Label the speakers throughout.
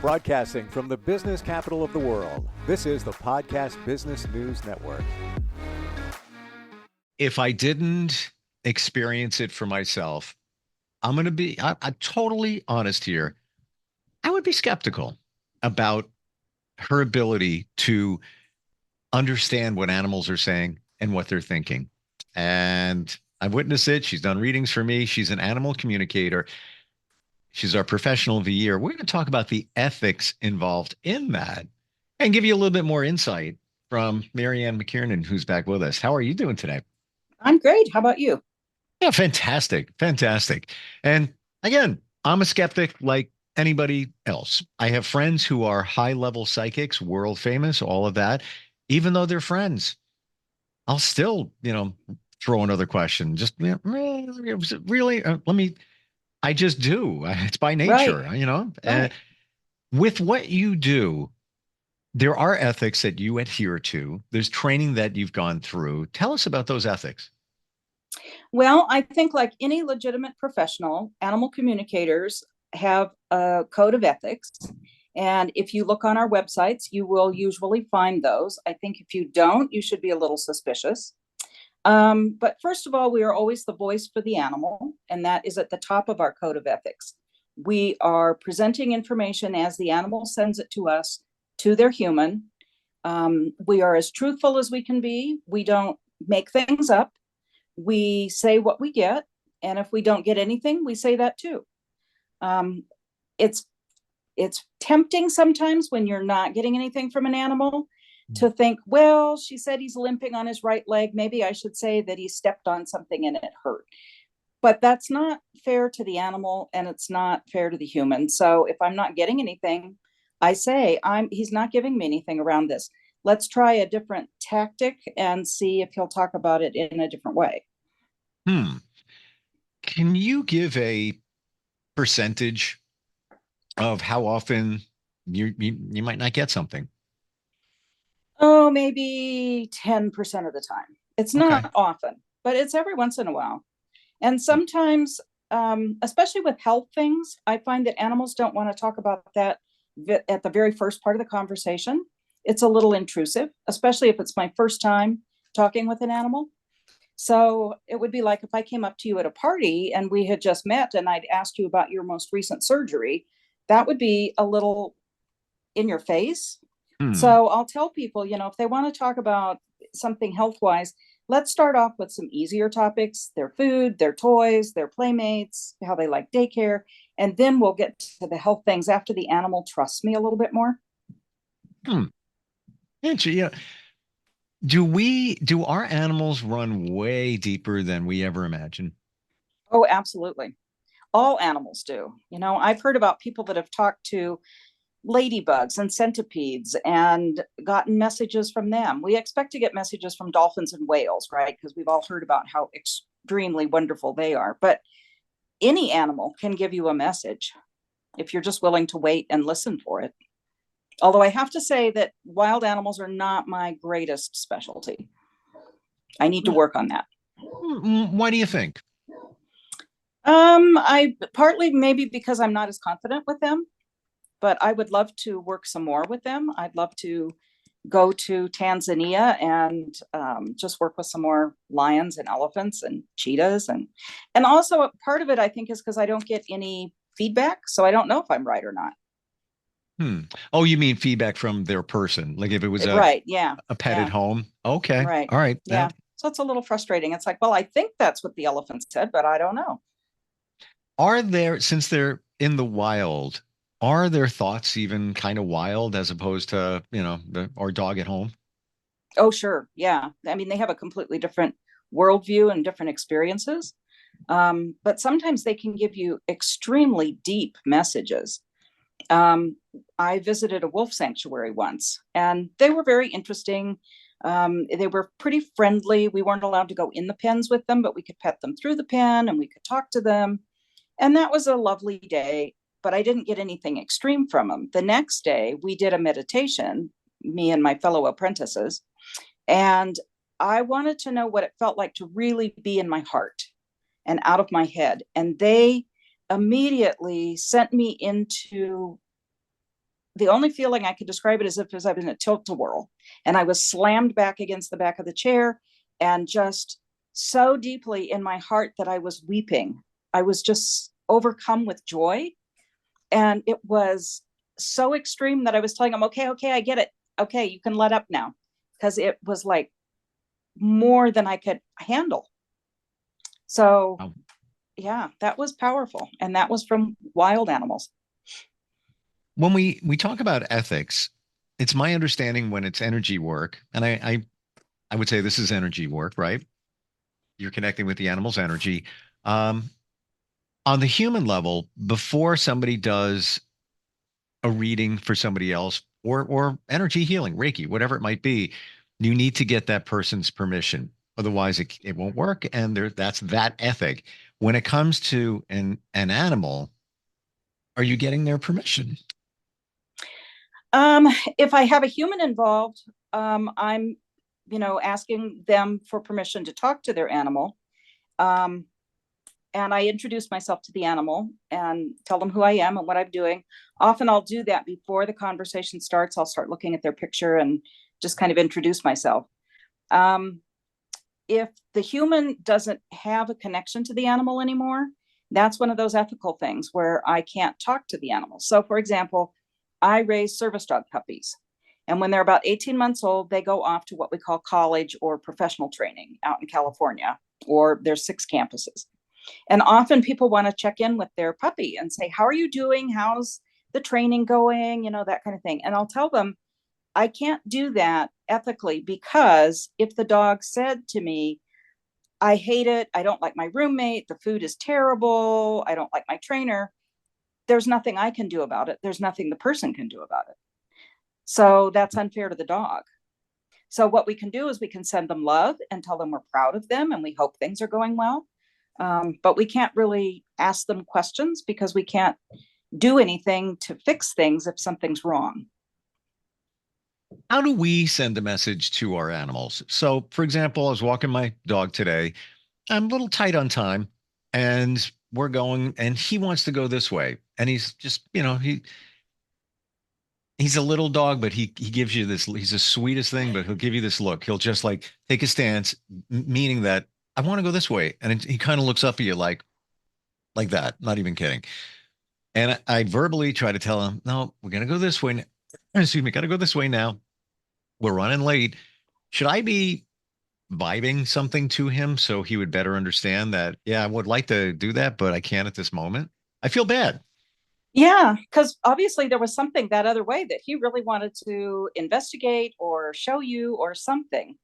Speaker 1: Broadcasting from the business capital of the world, this is the Podcast Business News Network.
Speaker 2: If I didn't experience it for myself, I'm going to be I'm totally honest here. I would be skeptical about her ability to understand what animals are saying and what they're thinking. And I've witnessed it. She's done readings for me. She's an animal communicator. She's our professional of the year. We're going to talk about the ethics involved in that and give you a little bit more insight from Marianne McKiernan, who's back with us. How are you doing today?
Speaker 3: I'm great. How about you?
Speaker 2: Yeah, fantastic. Fantastic. And again, I'm a skeptic like anybody else. I have friends who are high level psychics, world famous, all of that. Even though they're friends, I'll still, throw another question. Just really, I just do. It's by nature,
Speaker 3: Right.
Speaker 2: And with what you do, there are ethics that you adhere to. There's training that you've gone through. Tell us about those ethics.
Speaker 3: Well, I think like any legitimate professional, animal communicators have a code of ethics. And if you look on our websites, you will usually find those. I think if you don't, you should be a little suspicious. But first of all, we are always the voice for the animal, and that is at the top of our code of ethics. We are presenting information as the animal sends it to us, to their human. We are as truthful as we can be. We don't make things up. We say what we get, and if we don't get anything, we say that too. It's tempting sometimes when you're not getting anything from an animal to think, well, she said he's limping on his right leg. Maybe I should say that he stepped on something and it hurt. But that's not fair to the animal, and it's not fair to the human. So if I'm not getting anything, I say he's not giving me anything around this. Let's try a different tactic and see if he'll talk about it in a different way.
Speaker 2: Can you give a percentage of how often you might not get something?
Speaker 3: Oh, maybe 10% of the time. It's not often, but it's every once in a while. And sometimes, especially with health things, I find that animals don't want to talk about that at the very first part of the conversation. It's a little intrusive, especially if it's my first time talking with an animal. So it would be like if I came up to you at a party and we had just met and I'd asked you about your most recent surgery, that would be a little in your face. So I'll tell people, if they want to talk about something health-wise, let's start off with some easier topics, their food, their toys, their playmates, how they like daycare, and then we'll get to the health things after the animal trusts me a little bit more.
Speaker 2: Interesting. Do our animals run way deeper than we ever imagined?
Speaker 3: Oh, absolutely. All animals do. I've heard about people that have talked to ladybugs and centipedes and gotten messages from them. We expect to get messages from dolphins and whales, right? Because we've all heard about how extremely wonderful they are. But any animal can give you a message if you're just willing to wait and listen for it. Although I have to say that wild animals are not my greatest specialty. I need to work on that.
Speaker 2: Why do you think?
Speaker 3: I partly maybe because I'm not as confident with them, but I would love to work some more with them. I'd love to go to Tanzania and just work with some more lions and elephants and cheetahs. And also part of it, I think, is because I don't get any feedback. So I don't know if I'm right or not.
Speaker 2: Oh, you mean feedback from their person? Like if it was
Speaker 3: a
Speaker 2: pet at home? Okay.
Speaker 3: Right.
Speaker 2: All right.
Speaker 3: Yeah. So it's a little frustrating. It's like, well, I think that's what the elephant said, but I don't know.
Speaker 2: Since they're in the wild, are their thoughts even kind of wild as opposed to, our dog at home?
Speaker 3: Oh, sure. Yeah. I mean, they have a completely different worldview and different experiences. But sometimes they can give you extremely deep messages. I visited a wolf sanctuary once, and they were very interesting. They were pretty friendly. We weren't allowed to go in the pens with them, but we could pet them through the pen and we could talk to them. And that was a lovely day, but I didn't get anything extreme from them. The next day, we did a meditation, me and my fellow apprentices, and I wanted to know what it felt like to really be in my heart and out of my head. And they immediately sent me into the only feeling I could describe it as if I was in a tilt-a-whirl, and I was slammed back against the back of the chair, and just so deeply in my heart that I was weeping. I was just overcome with joy. And it was so extreme that I was telling him, okay, I get it. Okay, you can let up now. Because it was like more than I could handle. So yeah, that was powerful. And that was from wild animals.
Speaker 2: When we talk about ethics, it's my understanding when it's energy work, and I would say this is energy work, right? You're connecting with the animal's energy. Um, on the human level, before somebody does a reading for somebody else or energy healing, Reiki, whatever it might be, you need to get that person's permission. Otherwise, it won't work. And that's that ethic. When it comes to an animal, are you getting their permission?
Speaker 3: If I have a human involved, I'm, asking them for permission to talk to their animal. And I introduce myself to the animal and tell them who I am and what I'm doing. Often I'll do that before the conversation starts. I'll start looking at their picture and just kind of introduce myself. If the human doesn't have a connection to the animal anymore, that's one of those ethical things where I can't talk to the animal. So, for example, I raise service dog puppies. And when they're about 18 months old, they go off to what we call college or professional training out in California, or there's 6 campuses. And often people want to check in with their puppy and say, how are you doing? How's the training going? That kind of thing. And I'll tell them, I can't do that ethically, because if the dog said to me, I hate it, I don't like my roommate, the food is terrible, I don't like my trainer, there's nothing I can do about it. There's nothing the person can do about it. So that's unfair to the dog. So what we can do is we can send them love and tell them we're proud of them and we hope things are going well. But we can't really ask them questions because we can't do anything to fix things if something's wrong.
Speaker 2: How do we send a message to our animals? So, for example, I was walking my dog today. I'm a little tight on time, and we're going, and he wants to go this way. And he's just, he's a little dog, but he gives you this, he's the sweetest thing, but he'll give you this look. He'll just like take a stance, meaning that I want to go this way. And he kind of looks up at you like that, not even kidding. And I verbally try to tell him, no, we're going to go this way. Excuse me, got to go this way now. We're running late. Should I be vibing something to him so he would better understand that, yeah, I would like to do that, but I can't at this moment? I feel bad.
Speaker 3: Yeah, because obviously there was something that other way that he really wanted to investigate or show you or something.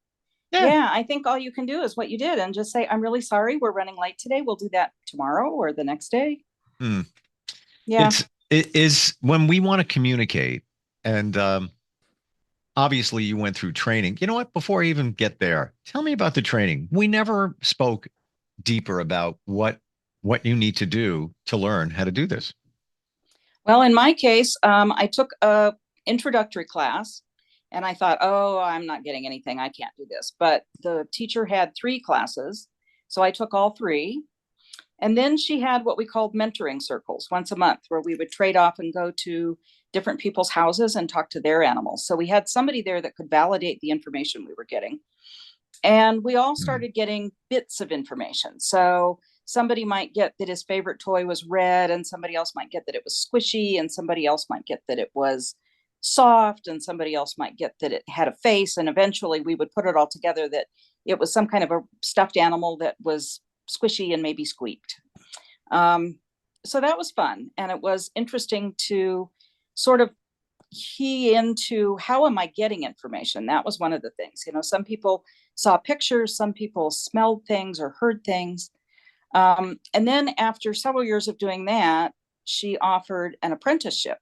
Speaker 2: Yeah.
Speaker 3: Yeah, I think all you can do is what you did and just say, I'm really sorry, we're running late today. We'll do that tomorrow or the next day.
Speaker 2: Hmm.
Speaker 3: Yeah.
Speaker 2: It is when we want to communicate, and obviously you went through training. You know what? Before I even get there, tell me about the training. We never spoke deeper about what you need to do to learn how to do this.
Speaker 3: Well, in my case, I took a introductory class and I thought, oh, I'm not getting anything. I can't do this. But the teacher had 3 classes. So I took all 3. And then she had what we called mentoring circles once a month, where we would trade off and go to different people's houses and talk to their animals. So we had somebody there that could validate the information we were getting. And we all started getting bits of information. So somebody might get that his favorite toy was red, and somebody else might get that it was squishy, and somebody else might get that it was soft, and somebody else might get that it had a face. And eventually we would put it all together that it was some kind of a stuffed animal that was squishy and maybe squeaked. So that was fun. And it was interesting to sort of key into, how am I getting information? That was one of the things. Some people saw pictures, some people smelled things or heard things. And then after several years of doing that, she offered an apprenticeship.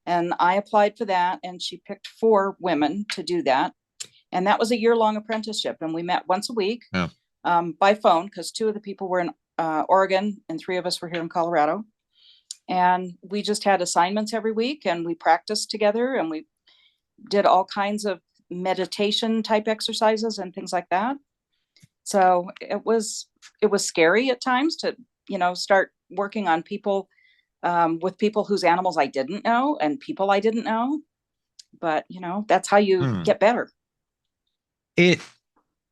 Speaker 3: And I applied for that, and she picked 4 women to do that. And that was a year-long apprenticeship. And we met once a week.
Speaker 2: Yeah.
Speaker 3: By phone, because 2 of the people were in Oregon and 3 of us were here in Colorado. And we just had assignments every week, and we practiced together, and we did all kinds of meditation type exercises and things like that. So it was scary at times to, start working on people with people whose animals I didn't know and people I didn't know. But, that's how you
Speaker 2: Hmm.
Speaker 3: get better.
Speaker 2: It,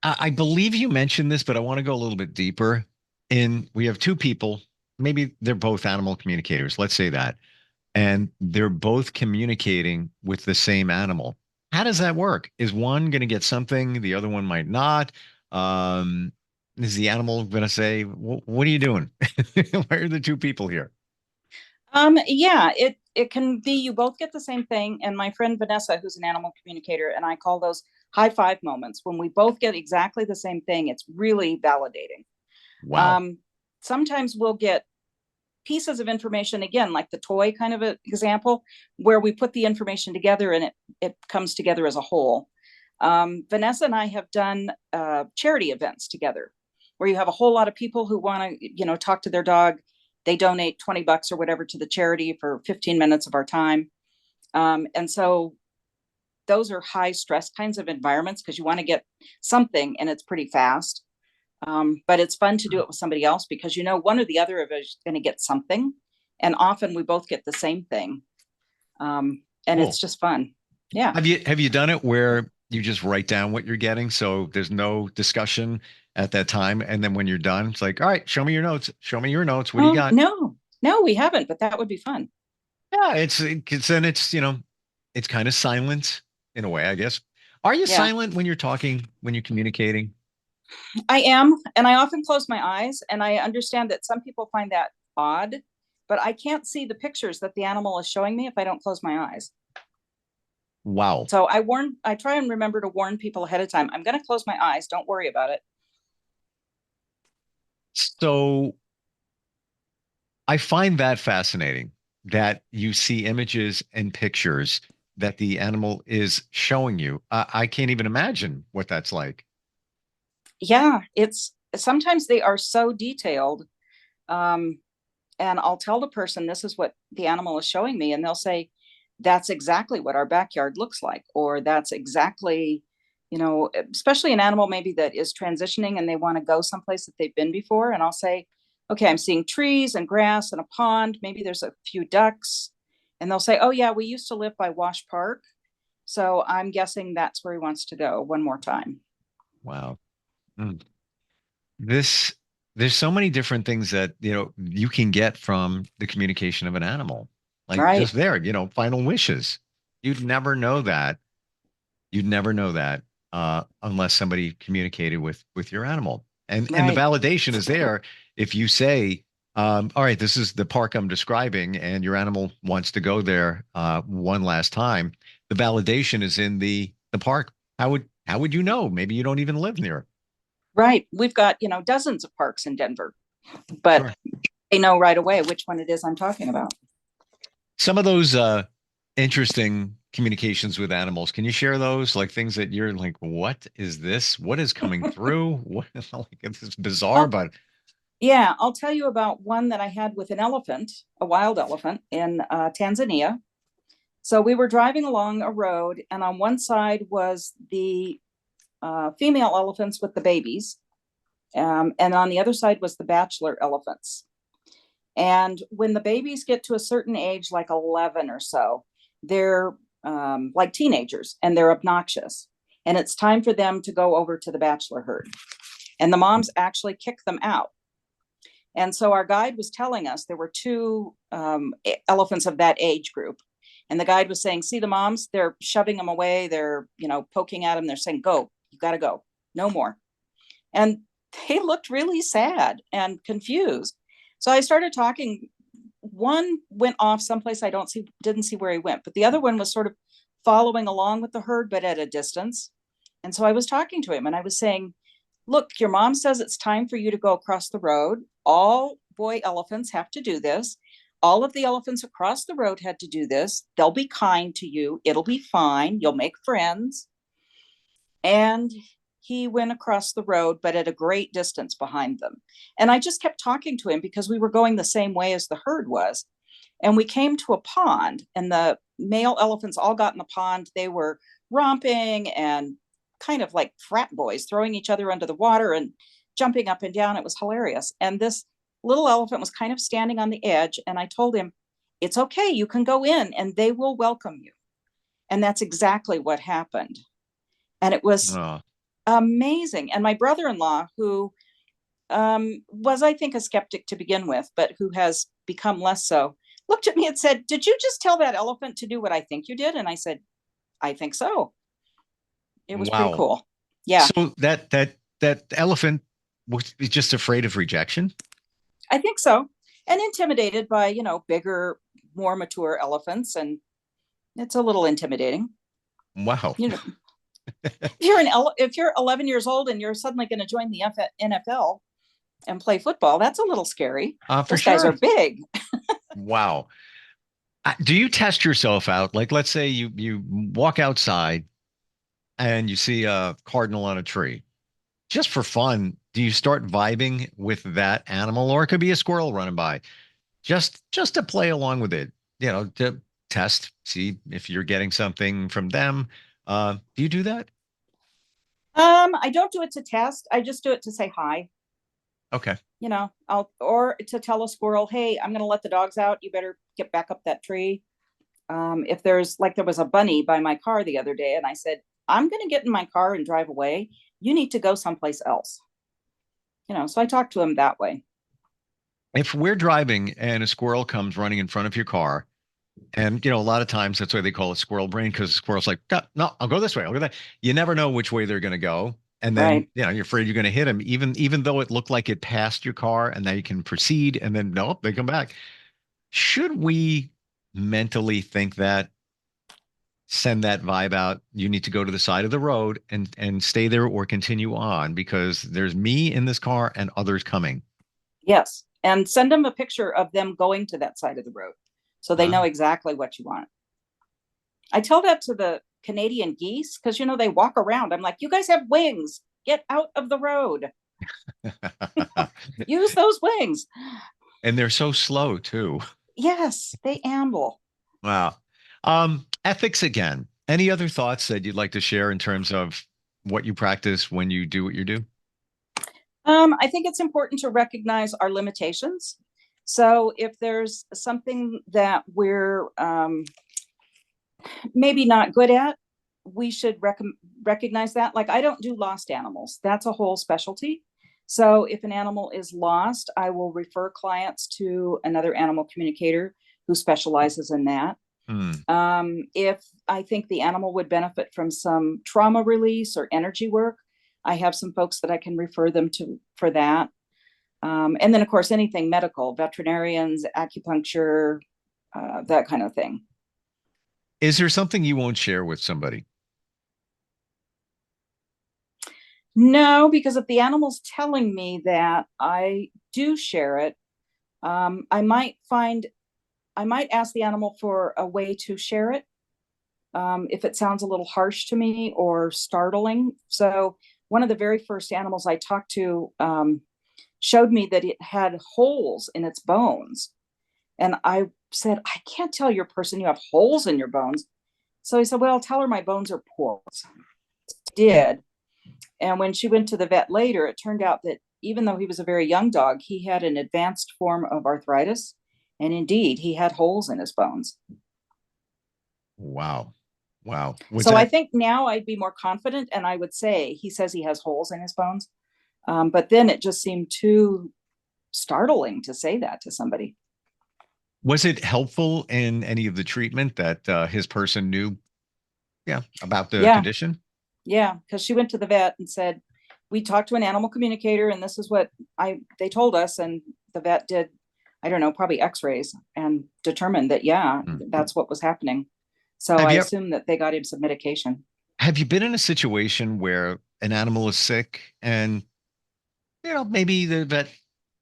Speaker 2: I believe you mentioned this, but I want to go a little bit deeper. We have two people, maybe they're both animal communicators, let's say that, and they're both communicating with the same animal. How does that work? Is one going to get something, the other one might not? Um, is the animal going to say, "What are you doing? Why are the two people here?"
Speaker 3: Yeah, it can be you both get the same thing. And my friend Vanessa, who's an animal communicator, and I call those high five moments when we both get exactly the same thing. It's really validating.
Speaker 2: Wow.
Speaker 3: Um, Sometimes we'll get pieces of information, again, like the toy kind of an example, where we put the information together and it comes together as a whole. Vanessa and I have done charity events together where you have a whole lot of people who want to, talk to their dog. They donate $20 or whatever to the charity for 15 minutes of our time. And so those are high stress kinds of environments because you want to get something and it's pretty fast. But it's fun to do it with somebody else because one or the other of us is going to get something, and often we both get the same thing, and
Speaker 2: Cool.
Speaker 3: it's just fun. Yeah.
Speaker 2: Have you done it where you just write down what you're getting, so there's no discussion at that time, and then when you're done, it's like, all right, show me your notes. Show me your notes. What do you
Speaker 3: Oh
Speaker 2: got?
Speaker 3: no, no, we haven't, but that would be fun.
Speaker 2: Yeah, it's then it's it's kind of silent in a way, I guess. Are you
Speaker 3: Yeah,
Speaker 2: silent when you're talking, when you're communicating?
Speaker 3: I am, and I often close my eyes, and I understand that some people find that odd, but I can't see the pictures that the animal is showing me if I don't close my eyes.
Speaker 2: Wow.
Speaker 3: So I try and remember to warn people ahead of time. I'm going to close my eyes. Don't worry about it.
Speaker 2: So I find that fascinating that you see images and pictures that the animal is showing you. I can't even imagine what that's like.
Speaker 3: Yeah, it's sometimes they are so detailed. Um, and I'll tell the person this is what the animal is showing me, and they'll say, that's exactly what our backyard looks like, or that's exactly, especially an animal maybe that is transitioning and they want to go someplace that they've been before. And I'll say, okay, I'm seeing trees and grass and a pond. Maybe there's a few ducks. And they'll say, oh, yeah, we used to live by Wash Park. So I'm guessing that's where he wants to go one more time.
Speaker 2: Wow. Mm. This there's so many different things that, you can get from the communication of an animal. Like
Speaker 3: Right.
Speaker 2: just there, final wishes. You'd never know that. You'd never know that unless somebody communicated with your animal. And the
Speaker 3: Right.
Speaker 2: validation is there if you say, all right, this is the park I'm describing, and your animal wants to go there one last time. The validation is in the park. How would you know? Maybe you don't even live near.
Speaker 3: Right. We've got, dozens of parks in Denver, but
Speaker 2: Sure.
Speaker 3: they know right away which one it is I'm talking about.
Speaker 2: Some of those interesting communications with animals, can you share those? Like things that you're like, what is this? What is coming through? What like it's bizarre,
Speaker 3: Oh,
Speaker 2: but
Speaker 3: yeah. I'll tell you about one that I had with an elephant, a wild elephant in Tanzania. So we were driving along a road, and on one side was the female elephants with the babies, and on the other side was the bachelor elephants. And when the babies get to a certain age, like 11 or so, they're like teenagers and they're obnoxious. And it's time for them to go over to the bachelor herd. And the moms actually kick them out. And so our guide was telling us there were two elephants of that age group. And the guide was saying, see the moms, they're shoving them away. They're, poking at them. They're saying, go, you got to go, no more. And they looked really sad and confused. So I started talking. One went off someplace didn't see where he went, but the other one was sort of following along with the herd, but at a distance. And so I was talking to him and I was saying, look, your mom says it's time for you to go across the road. All boy elephants have to do this. All of the elephants across the road had to do this. They'll be kind to you. It'll be fine. You'll make friends. And he went across the road, but at a great distance behind them. And I just kept talking to him because we were going the same way as the herd was. And we came to a pond, and the male elephants all got in the pond. They were romping and kind of like frat boys, throwing each other under the water and jumping up and down. It was hilarious. And this little elephant was kind of standing on the edge. And I told him, it's okay. You can go in and they will welcome you. And that's exactly what happened. And it was
Speaker 2: Oh,
Speaker 3: amazing. And my brother-in-law, who was, I think, a skeptic to begin with, but who has become less so, looked at me and said, "Did you just tell that elephant to do what I think you did?" And I said, "I think so." It was pretty
Speaker 2: wow.
Speaker 3: cool. Yeah,
Speaker 2: So that elephant was just afraid of rejection?
Speaker 3: I think so. And intimidated by, bigger, more mature elephants. And it's a little intimidating.
Speaker 2: Wow.
Speaker 3: You know, if you're 11 years old and you're suddenly going to join the NFL and play football, that's a little scary.
Speaker 2: For
Speaker 3: Those guys are
Speaker 2: sure.
Speaker 3: big.
Speaker 2: Wow. Do you test yourself out? Like, let's say you walk outside and you see a cardinal on a tree. Just for fun, do you start vibing with that animal, or it could be a squirrel running by, just to play along with it, to test, see if you're getting something from them. Do you do that?
Speaker 3: I don't do it to test. I just do it to say hi.
Speaker 2: Okay.
Speaker 3: Or to tell a squirrel, "Hey, I'm going to let the dogs out. You better get back up that tree." If there was a bunny by my car the other day, and I said, "I'm going to get in my car and drive away. You need to go someplace else." So I talk to him that way.
Speaker 2: If we're driving and a squirrel comes running in front of your car, and a lot of times that's why they call it squirrel brain, because the squirrel's like, no, I'll go this way. I'll go that. You never know which way they're going to go. And then,
Speaker 3: Right.
Speaker 2: you're afraid you're going to hit them, even though it looked like it passed your car and now you can proceed. And then, nope, they come back. Should we mentally think that, send that vibe out? You need to go to the side of the road and stay there or continue on because there's me in this car and others coming.
Speaker 3: Yes. And send them a picture of them going to that side of the road so they know
Speaker 2: Ah.
Speaker 3: exactly what you want. I tell that to the Canadian geese because, they walk around. I'm like, "You guys have wings. Get out of the road. Use those wings."
Speaker 2: And they're so slow too.
Speaker 3: Yes, they amble.
Speaker 2: Wow. Ethics again. Any other thoughts that you'd like to share in terms of what you practice when you do what you do?
Speaker 3: I think it's important to recognize our limitations. So if there's something that we're maybe not good at, we should recognize that. Like, I don't do lost animals. That's a whole specialty. So if an animal is lost, I will refer clients to another animal communicator who specializes in that.
Speaker 2: Hmm.
Speaker 3: If I think the animal would benefit from some trauma release or energy work, I have some folks that I can refer them to for that. And then, of course, anything medical, veterinarians, acupuncture, that kind of thing.
Speaker 2: Is there something you won't share with somebody?
Speaker 3: No, because if the animal's telling me that, I do share it. I might ask the animal for a way to share it if it sounds a little harsh to me or startling. So one of the very first animals I talked to showed me that it had holes in its bones. And I said, "I can't tell your person you have holes in your bones." So he said, "Well, tell her my bones are porous." I did. And when she went to the vet later, it turned out that even though he was a very young dog, he had an advanced form of arthritis. And indeed, he had holes in his bones.
Speaker 2: Wow. Wow. Was
Speaker 3: So I
Speaker 2: that,
Speaker 3: think now I'd be more confident and I would say he says he has holes in his bones. But then it just seemed too startling to say that to somebody.
Speaker 2: was it helpful in any of the treatment that his person knew, about the
Speaker 3: Yeah.
Speaker 2: condition?
Speaker 3: Yeah. Because she went to the vet and said, "We talked to an animal communicator and this is what they told us." And the vet did, I don't know, probably x-rays and determined that, yeah,
Speaker 2: Hmm.
Speaker 3: that's what was happening. So
Speaker 2: Have
Speaker 3: I
Speaker 2: you
Speaker 3: assume that they got him some medication.
Speaker 2: have you been in a situation where an animal is sick and maybe the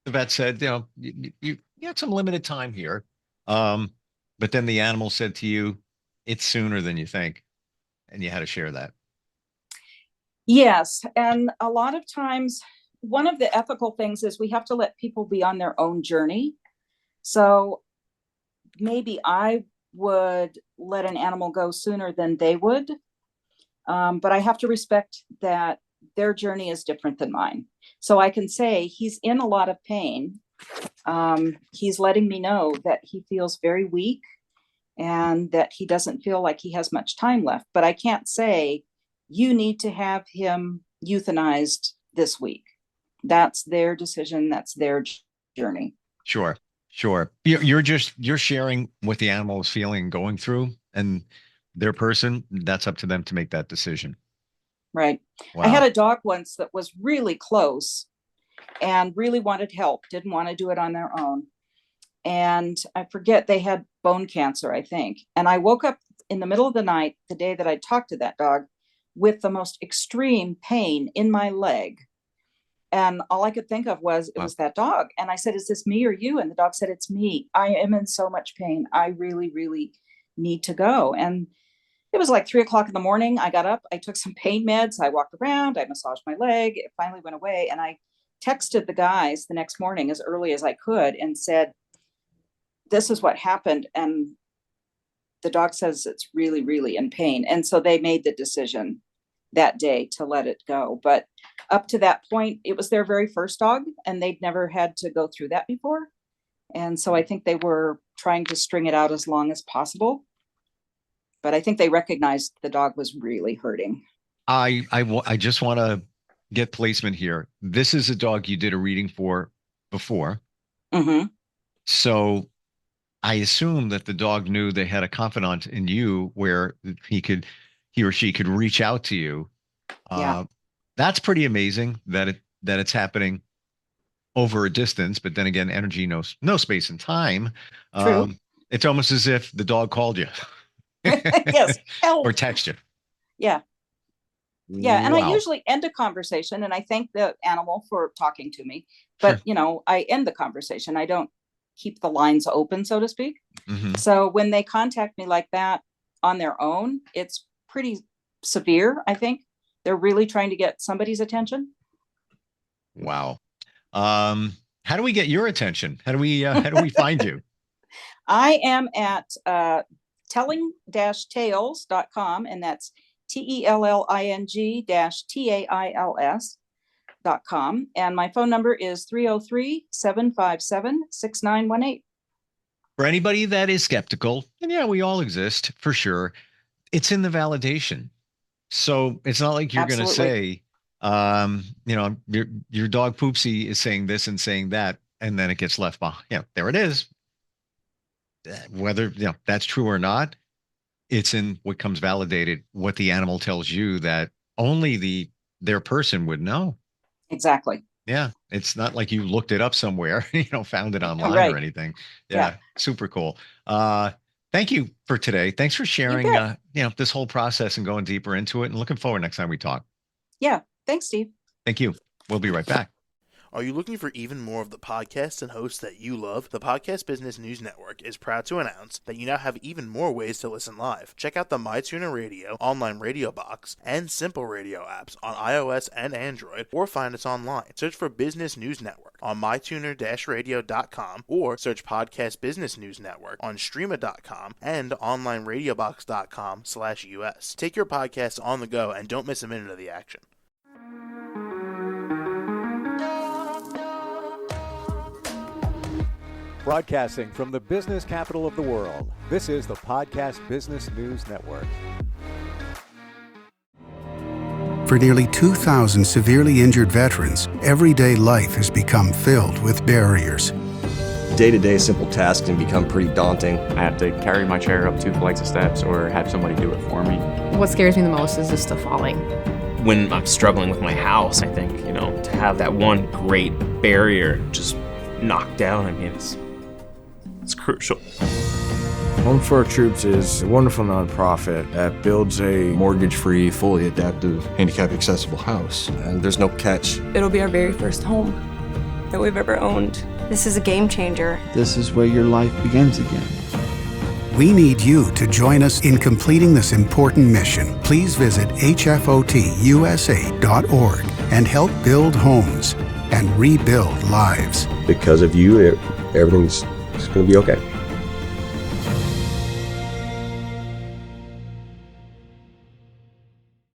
Speaker 2: vet said, you had some limited time here. Um, but then the animal said to you, it's sooner than you think, and you had to share that.
Speaker 3: Yes. And a lot of times, one of the ethical things is we have to let people be on their own journey. So maybe I would let an animal go sooner than they would. But I have to respect that their journey is different than mine. So I can say he's in a lot of pain. he's letting me know that he feels very weak and that he doesn't feel like he has much time left. But I can't say, you need to have him euthanized this week. That's their decision. That's their journey.
Speaker 2: Sure. You're sharing what the animal is feeling, going through, and their person, that's up to them to make that decision.
Speaker 3: Right.
Speaker 2: Wow.
Speaker 3: I had a dog once that was really close and really wanted help, didn't want to do it on their own. And I forget, they had bone cancer, I think. And I woke up in the middle of the night, the day that I talked to that dog, with the most extreme pain in my leg. And all I could think of was, it was that dog. And I said, is this me or you? And the dog said, it's me. I am in so much pain. I really, really need to go. And it was like 3:00 in the morning. I got up, I took some pain meds. I walked around, I massaged my leg. It finally went away. And I texted the guys the next morning as early as I could and said, this is what happened. And the dog says it's really, really in pain. And so they made the decision that day to let it go. But up to that point, it was their very first dog, and they'd never had to go through that before. And so I think they were trying to string it out as long as possible. But I think they recognized the dog was really hurting.
Speaker 2: I just want to get placement here. This is a dog you did a reading for before.
Speaker 3: Mm-hmm.
Speaker 2: So I assume that the dog knew they had a confidant in you where he or she could reach out to you.
Speaker 3: Yeah.
Speaker 2: That's pretty amazing that it's happening over a distance, but then again, energy knows no space and time.
Speaker 3: True.
Speaker 2: It's almost as if the dog called you.
Speaker 3: Yes. Help.
Speaker 2: Or text you.
Speaker 3: Yeah. Yeah. And
Speaker 2: Wow.
Speaker 3: I usually end a conversation, and I thank the animal for talking to me, but
Speaker 2: Sure.
Speaker 3: I end the conversation. I don't keep the lines open, so to speak.
Speaker 2: Mm-hmm.
Speaker 3: So when they contact me like that on their own, it's pretty severe. I think they're really trying to get somebody's attention.
Speaker 2: Wow. How do we get your attention? How do we find you?
Speaker 3: I am at telling-tales.com, and that's telling-tails.com. And my phone number is 303-757-6918.
Speaker 2: For anybody that is skeptical, and yeah, we all exist for sure, it's in the validation. So it's not like you're going to say, your dog Poopsie is saying this and saying that, and then it gets left behind. Yeah, there it is. Whether that's true or not, it's in what comes validated, what the animal tells you that only their person would know.
Speaker 3: Exactly.
Speaker 2: Yeah. It's not like you looked it up somewhere, found it online
Speaker 3: Right.
Speaker 2: or anything. Yeah. Super cool. Thank you for today. Thanks for sharing, this whole process and going deeper into it, and looking forward next time we talk.
Speaker 3: Yeah. Thanks, Steve.
Speaker 2: Thank you. We'll be right back.
Speaker 4: Are you looking for even more of the podcasts and hosts that you love? The Podcast Business News Network is proud to announce that you now have even more ways to listen live. Check out the MyTuner Radio, online radio box, and Simple Radio apps on iOS and Android, or find us online. Search for Business News Network on mytuner-radio.com, or search Podcast Business News Network on streama.com and onlineradiobox.com/US. Take your podcast on the go and don't miss a minute of the action.
Speaker 1: Broadcasting from the business capital of the world, this is the Podcast Business News Network.
Speaker 5: For nearly 2,000 severely injured veterans, everyday life has become filled with barriers.
Speaker 6: Day-to-day simple tasks can become pretty daunting.
Speaker 7: I have to carry my chair up 2 flights of steps or have somebody do it for me.
Speaker 8: What scares me the most is just the falling.
Speaker 9: When I'm struggling with my house, I think, to have that one great barrier just knocked down, it's crucial.
Speaker 10: Home for Our Troops is a wonderful nonprofit that builds a
Speaker 6: mortgage-free, fully adaptive, handicap-accessible house. And there's no catch.
Speaker 11: It'll be our very first home that we've ever owned.
Speaker 12: This is a game changer.
Speaker 13: This is where your life begins again.
Speaker 5: We need you to join us in completing this important mission. Please visit hfotusa.org and help build homes and rebuild lives.
Speaker 6: Because of you, everything's going to be okay.